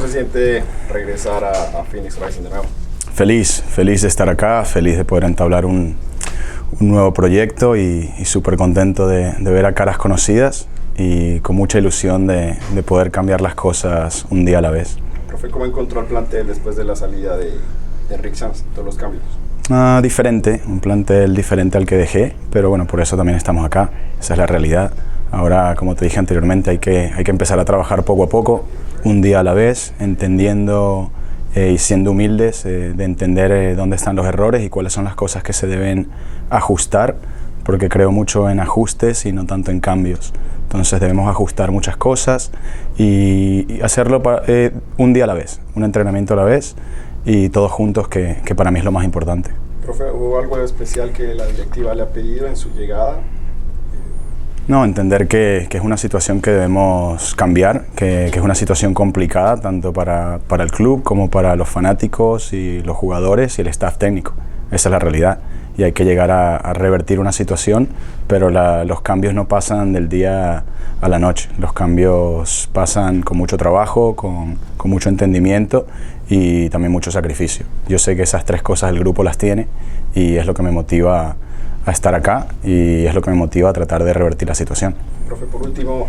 se siente regresar a Phoenix Rising de nuevo? Feliz de estar acá, feliz de poder entablar un nuevo proyecto y súper contento de ver a caras conocidas y con mucha ilusión de poder cambiar las cosas un día a la vez. Profe, ¿cómo encontró el plantel después de la salida de Rick Sanz, todos los cambios? Diferente, un plantel diferente al que dejé, pero bueno, por eso también estamos acá, esa es la realidad. Ahora, como te dije anteriormente, hay que empezar a trabajar poco a poco, un día a la vez, entendiendo y siendo humildes de entender dónde están los errores y cuáles son las cosas que se deben ajustar, porque creo mucho en ajustes y no tanto en cambios. Entonces debemos ajustar muchas cosas y hacerlo un día a la vez, un entrenamiento a la vez y todos juntos, que para mí es lo más importante. Profe, ¿hubo algo especial que la directiva le ha pedido en su llegada? No, entender que es una situación que debemos cambiar, que es una situación complicada tanto para el club como para los fanáticos y los jugadores y el staff técnico. Esa es la realidad y hay que llegar a revertir una situación, pero los cambios no pasan del día a la noche. Los cambios pasan con mucho trabajo, con mucho entendimiento y también mucho sacrificio. Yo sé que esas tres cosas el grupo las tiene y es lo que me motiva a estar acá y es lo que me motiva a tratar de revertir la situación. Profe, por último,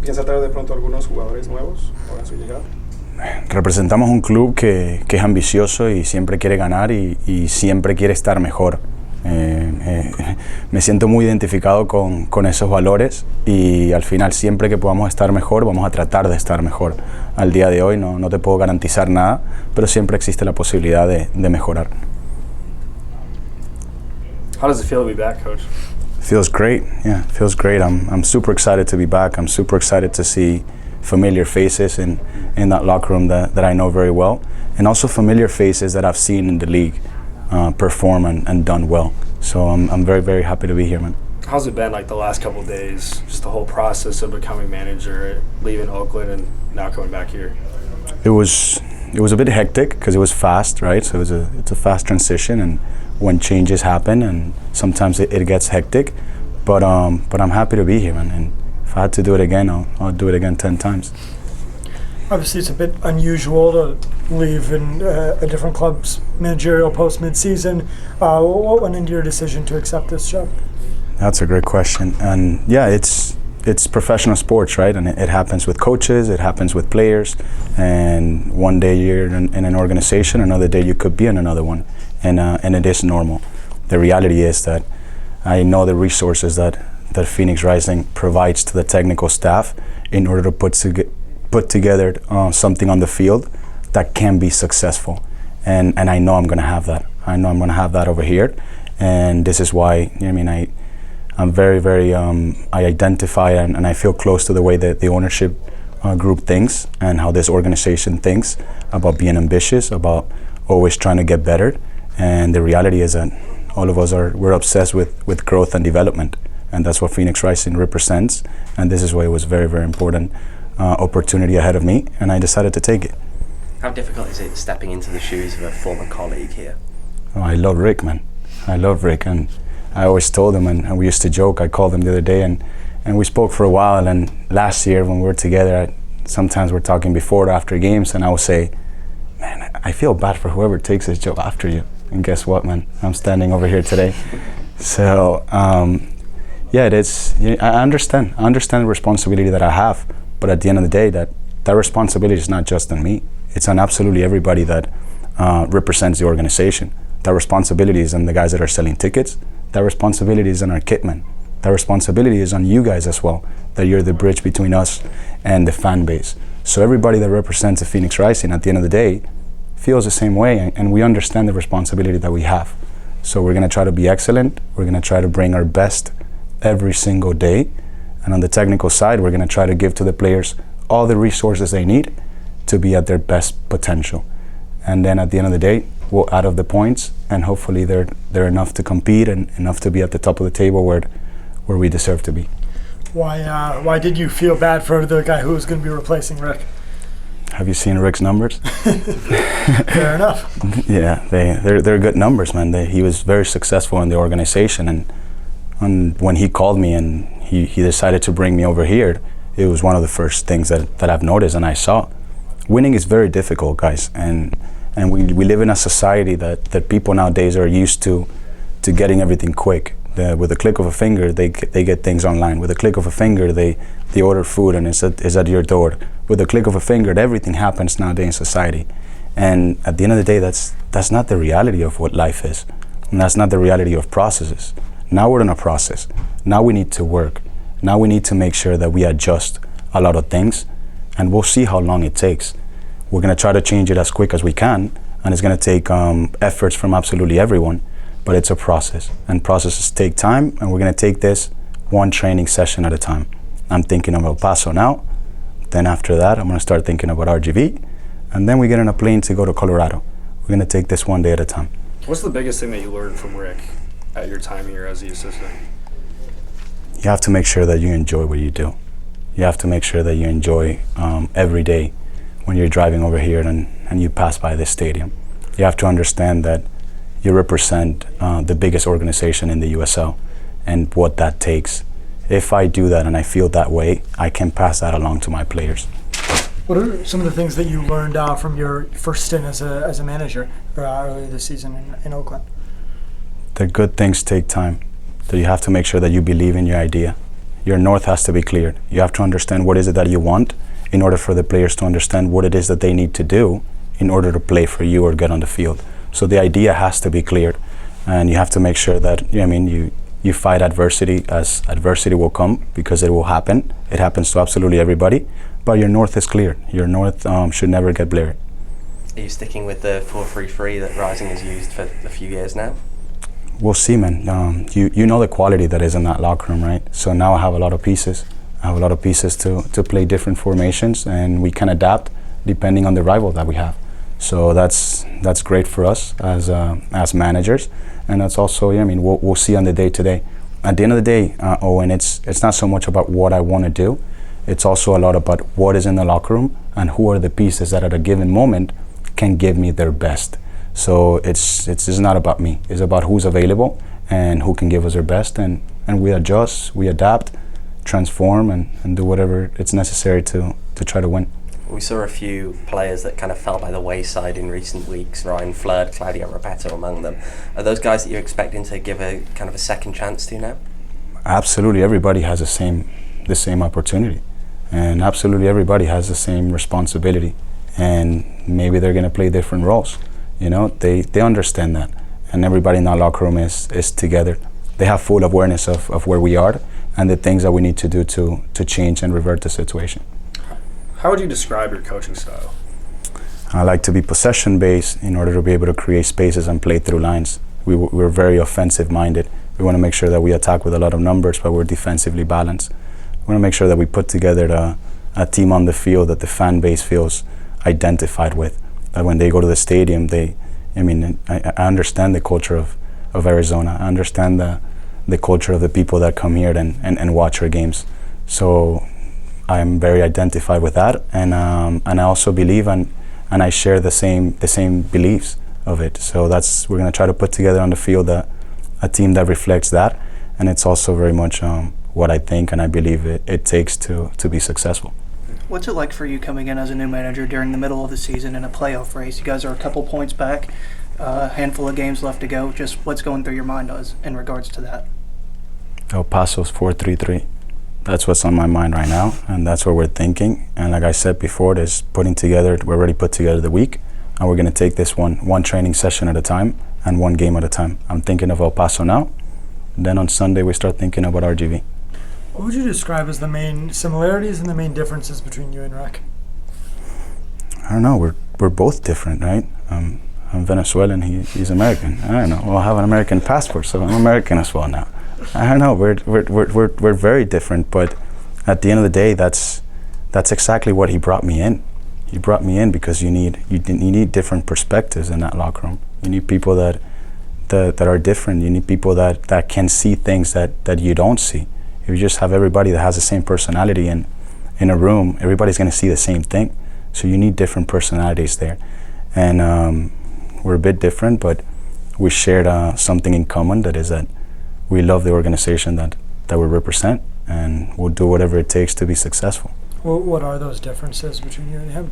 ¿piensa traer de pronto algunos jugadores nuevos ahora en su llegada? Representamos un club que es ambicioso y siempre quiere ganar y siempre quiere estar mejor. Me siento muy identificado con esos valores y al final siempre que podamos estar mejor vamos a tratar de estar mejor. Al día de hoy no te puedo garantizar nada, pero siempre existe la posibilidad de mejorar. How does it feel to be back, Coach? Feels great. Yeah, feels great. I'm super excited to be back. I'm super excited to see familiar faces in that locker room that I know very well, and also familiar faces that I've seen in the league perform and done well. So I'm very, very happy to be here, man. How's it been like the last couple of days, just the whole process of becoming manager, leaving Oakland and now coming back here? It was a bit hectic because it was fast, right? So it's a fast transition, and when changes happen, and sometimes it gets hectic, but I'm happy to be here, man. And if I had to do it again, I'll do it again 10 times. Obviously, it's a bit unusual to leave in a different club's managerial post mid-season. What went into your decision to accept this job? That's a great question, and yeah, it's professional sports, right? And it happens with coaches, it happens with players, and one day you're in an organization, another day you could be in another one, and it is normal. The reality is that I know the resources that Phoenix Rising provides to the technical staff in order to put together something on the field that can be successful, and I know I'm going to have that. I know I'm going to have that over here, and this is why I'm very, very, I identify and I feel close to the way that the ownership group thinks and how this organization thinks about being ambitious, about always trying to get better. And the reality is that all of us we're obsessed with growth and development. And that's what Phoenix Rising represents. And this is why it was very, very important opportunity ahead of me. And I decided to take it. How difficult is it stepping into the shoes of a former colleague here? Oh, I love Rick, man. I love Rick. And I always told him, and we used to joke, I called him the other day and we spoke for a while, and last year when we were together, sometimes we're talking before or after games, and I would say, man, I feel bad for whoever takes this job after you. And guess what, man? I'm standing over here today. So, yeah, it is. I understand the responsibility that I have, but at the end of the day, that responsibility is not just on me. It's on absolutely everybody that represents the organization. That responsibility is on the guys that are selling tickets. That responsibility is on our kitmen. That responsibility is on you guys as well, that you're the bridge between us and the fan base. So everybody that represents the Phoenix Rising at the end of the day feels the same way, and we understand the responsibility that we have. So we're gonna try to be excellent. We're gonna try to bring our best every single day. And on the technical side, we're gonna try to give to the players all the resources they need to be at their best potential. And then at the end of the day, we'll add up the points, and hopefully they're enough to compete and enough to be at the top of the table where we deserve to be. Why did you feel bad for the guy who was going to be replacing Rick? Have you seen Rick's numbers? Fair enough. Yeah, they're good numbers, man. He was very successful in the organization, and when he called me and he decided to bring me over here, it was one of the first things that I've noticed and I saw. winning is very difficult, guys, and we live in a society that people nowadays are used to getting everything quick. With a click of a finger, they get things online. With a click of a finger, they order food and it's at your door. With a click of a finger, everything happens nowadays in society. And at the end of the day, that's not the reality of what life is. And that's not the reality of processes. Now we're in a process. Now we need to work. Now we need to make sure that we adjust a lot of things, and we'll see how long it takes. We're gonna try to change it as quick as we can, and it's gonna take efforts from absolutely everyone, but it's a process, and processes take time, and we're gonna take this one training session at a time. I'm thinking of El Paso now, then after that, I'm gonna start thinking about RGV, and then we get on a plane to go to Colorado. We're gonna take this one day at a time. What's the biggest thing that you learned from Rick at your time here as the assistant? You have to make sure that you enjoy what you do. You have to make sure that you enjoy every day when you're driving over here and you pass by this stadium. You have to understand that you represent the biggest organization in the USL and what that takes. If I do that and I feel that way, I can pass that along to my players. What are some of the things that you learned from your first stint as a manager earlier this season in Oakland? The good things take time. That you have to make sure that you believe in your idea. Your north has to be cleared. You have to understand what is it that you want in order for the players to understand what it is that they need to do in order to play for you or get on the field. So the idea has to be cleared, and you have to make sure that you fight adversity as adversity will come, because it will happen. It happens to absolutely everybody, but your north is cleared. Your north should never get blurred. Are you sticking with the 4-3-3 that Rising has used for a few years now? We'll see, man. You know the quality that is in that locker room, right? So now I have a lot of pieces. I have a lot of pieces to play different formations, and we can adapt depending on the rival that we have. So that's great for us as managers, and that's also, we'll see on the day to day. At the end of the day, Owen, it's not so much about what I want to do. It's also a lot about what is in the locker room and who are the pieces that at a given moment can give me their best. So it's not about me. It's about who's available and who can give us their best, and we adjust, we adapt, transform, and do whatever it's necessary to try to win. We saw a few players that kind of fell by the wayside in recent weeks, Ryan Flood, Claudio Repetto among them. Are those guys that you're expecting to give a kind of a second chance to now? Absolutely, everybody has the same opportunity, and absolutely everybody has the same responsibility, and maybe they're going to play different roles. They understand that, and everybody in that locker room is together. They have full awareness of where we are and the things that we need to do to change and revert the situation. How would you describe your coaching style? I like to be possession-based in order to be able to create spaces and play through lines. We're very offensive-minded. We want to make sure that we attack with a lot of numbers, but we're defensively balanced. We want to make sure that we put together a team on the field that the fan base feels identified with. That when they go to the stadium, I understand the culture of Arizona. I understand the culture of the people that come here and watch our games. So I'm very identified with that, and I also believe and I share the same beliefs of it. So we're going to try to put together on the field a team that reflects that, and it's also very much what I think and I believe it takes to be successful. What's it like for you coming in as a new manager during the middle of the season in a playoff race? You guys are a couple points back, a handful of games left to go. Just what's going through your mind in regards to that? El Paso's 4-3-3. That's what's on my mind right now, and that's what we're thinking. And like I said before, we're already put together the week, and we're going to take this one training session at a time and one game at a time. I'm thinking of El Paso now. Then on Sunday, we start thinking about RGV. What would you describe as the main similarities and the main differences between you and Rick? I don't know. We're both different, right? I'm Venezuelan. He's American. I don't know. We'll have an American passport, so I'm American as well now. I don't know. We're very different, but at the end of the day, that's exactly what he brought me in. He brought me in because you need different perspectives in that locker room. You need people that are different. You need people that can see things that you don't see. If you just have everybody that has the same personality in a room, everybody's going to see the same thing. So you need different personalities there, and we're a bit different, but we shared something in common. That is that we love the organization that we represent, and we'll do whatever it takes to be successful. Well, what are those differences between you and him?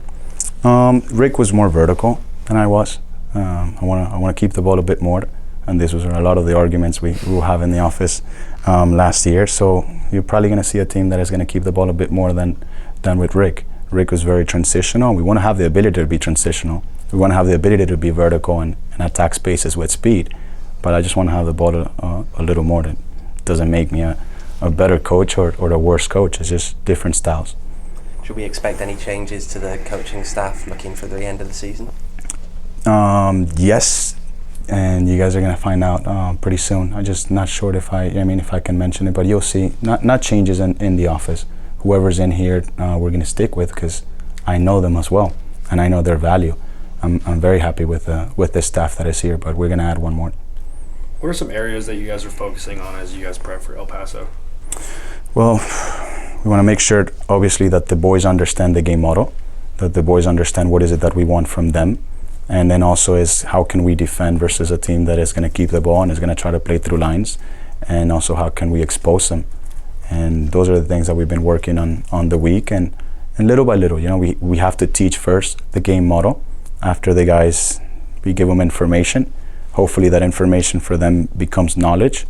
Rick was more vertical than I was. I want to keep the ball a bit more, and this was a lot of the arguments we will have in the office last year. So you're probably going to see a team that is going to keep the ball a bit more than with Rick. Rick was very transitional. We want to have the ability to be transitional. We want to have the ability to be vertical and attack spaces with speed. But I just want to have the ball a little more. That doesn't make me a better coach or a worse coach. It's just different styles. Should we expect any changes to the coaching staff looking for the end of the season? Yes, and you guys are gonna find out pretty soon. I'm just not sure if I can mention it, but you'll see. Not changes in the office. Whoever's in here, we're gonna stick with because I know them as well, and I know their value. I'm very happy with the staff that is here, but we're gonna add one more. What are some areas that you guys are focusing on as you guys prep for El Paso? Well, we want to make sure, obviously, that the boys understand the game model, that the boys understand what is it that we want from them, and then also is how can we defend versus a team that is going to keep the ball and is going to try to play through lines, and also how can we expose them. And those are the things that we've been working on the week, and little by little, we have to teach first the game model. After the guys, we give them information. Hopefully that information for them becomes knowledge,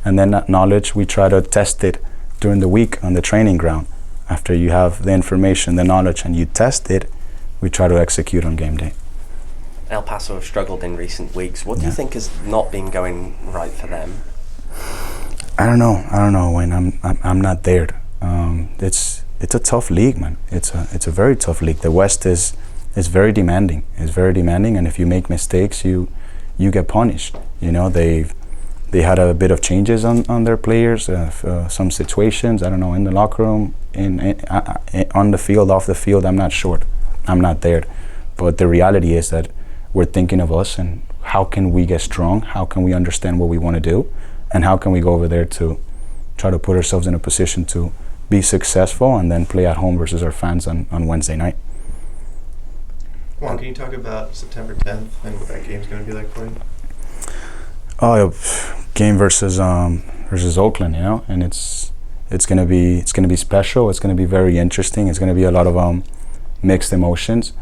and then that knowledge we try to test it during the week on the training ground. After you have the information, the knowledge, and you test it, we try to execute on game day. El Paso have struggled in recent weeks. What do you think has not been going right for them? I don't know, Wayne. I'm not there. It's a tough league, man. It's a very tough league. The West is very demanding. It's very demanding, and if you make mistakes, you get punished. They had a bit of changes on their players, some situations, I don't know, in the locker room, on the field, off the field, I'm not sure. I'm not there. But the reality is that we're thinking of us and how can we get strong, how can we understand what we want to do, and how can we go over there to try to put ourselves in a position to be successful and then play at home versus our fans on Wednesday night. Juan, can you talk about September 10th and what that game's going to be like for you? Oh, game versus Oakland, and it's gonna be special. It's gonna be very interesting. It's gonna be a lot of mixed emotions,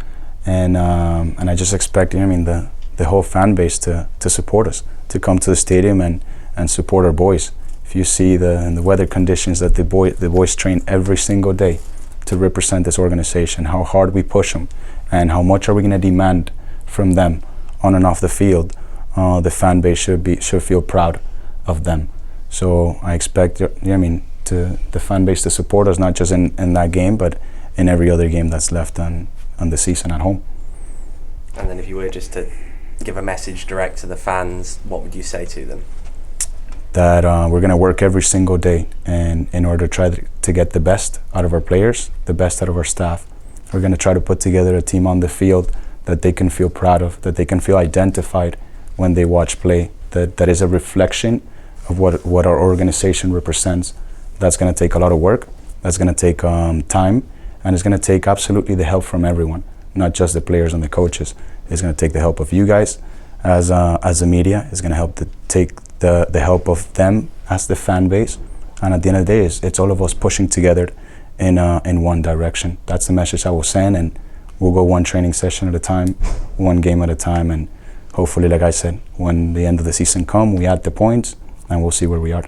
and I just expect the whole fan base to support us, to come to the stadium and support our boys. If you see the weather conditions that the boys train every single day to represent this organization, how hard we push them, and how much are we gonna demand from them on and off the field. The fan base should feel proud of them. So I expect the fan base to support us, not just in that game, but in every other game that's left on the season at home. And then if you were just to give a message direct to the fans, what would you say to them? That we're going to work every single day and in order to try to get the best out of our players, the best out of our staff. We're going to try to put together a team on the field that they can feel proud of, that they can feel identified when they watch play, that is a reflection of what our organization represents. That's going to take a lot of work, that's going to take time, and it's going to take absolutely the help from everyone, not just the players and the coaches. It's going to take the help of you guys as the media. It's going to help to take the help of them as the fan base, and at the end of the day, it's all of us pushing together in one direction. That's the message I will send, and we'll go one training session at a time, one game at a time, and hopefully, like I said, when the end of the season comes, we add the points and we'll see where we are.